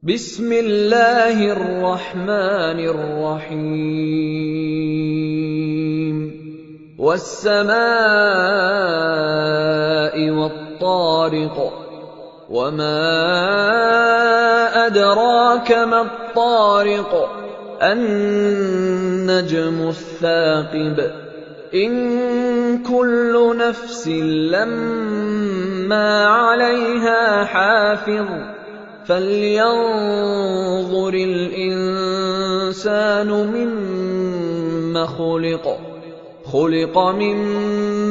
بسم اللہ الرحمن الرحیم والسماء والطارق وما ادراک ما الطارق النجم الثاقب ان كل نفس لما عليها حافظ فلينظر الإنسان مما خلق من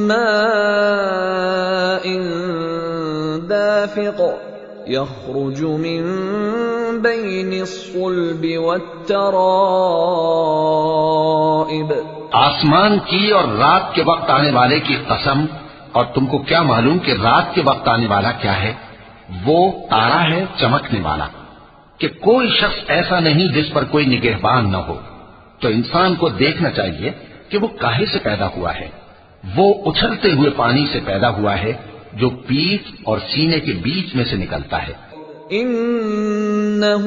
ماء دافق يخرج من بين الصلب والترائب آسمان کی اور رات کے وقت آنے والے کی قسم، اور تم کو کیا معلوم کہ رات کے وقت آنے والا کیا ہے؟ وہ تارا ہے چمکنے والا، کہ کوئی شخص ایسا نہیں جس پر کوئی نگہبان نہ ہو۔ تو انسان کو دیکھنا چاہیے کہ وہ کاہے سے پیدا ہوا ہے۔ وہ اچھلتے ہوئے پانی سے پیدا ہوا ہے جو پیٹھ اور سینے کے بیچ میں سے نکلتا ہے۔ انه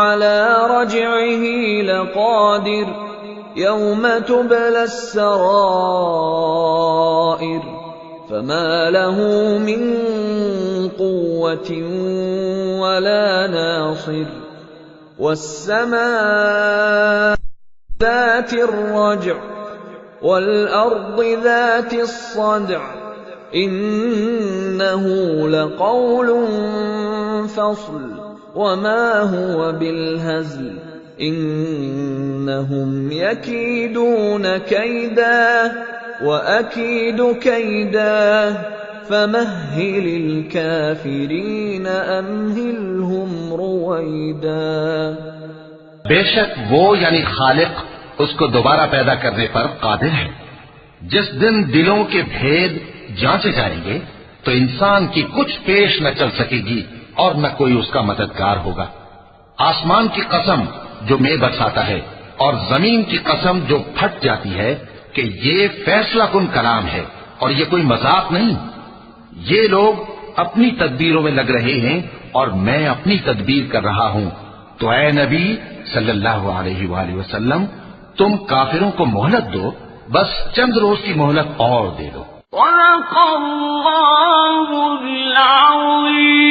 على رجعه لقادر يوم تبلى السرائر فما له من قوة ولا ناصر والسماء ذات الرجع والأرض ذات الصدع إنه لقول فصل وما هو بالهزل إنهم يكيدون كيدا وَأَكِيدُ كَيْدًا فَمَهِّلِ الْكَافِرِينَ أَمْهِلْهُمْ رُوَيْدًا۔ بے شک وہ یعنی خالق اس کو دوبارہ پیدا کرنے پر قادر ہے۔ جس دن دلوں کے بھید جانچے جائیں گے تو انسان کی کچھ پیش نہ چل سکے گی اور نہ کوئی اس کا مددگار ہوگا۔ آسمان کی قسم جو مے برساتا ہے اور زمین کی قسم جو پھٹ جاتی ہے کہ یہ فیصلہ کن کلام ہے اور یہ کوئی مذاق نہیں۔ یہ لوگ اپنی تدبیروں میں لگ رہے ہیں اور میں اپنی تدبیر کر رہا ہوں۔ تو اے نبی صلی اللہ علیہ وآلہ وسلم، تم کافروں کو مہلت دو، بس چند روز کی مہلت اور دے دو۔ صدق اللہ العظیم۔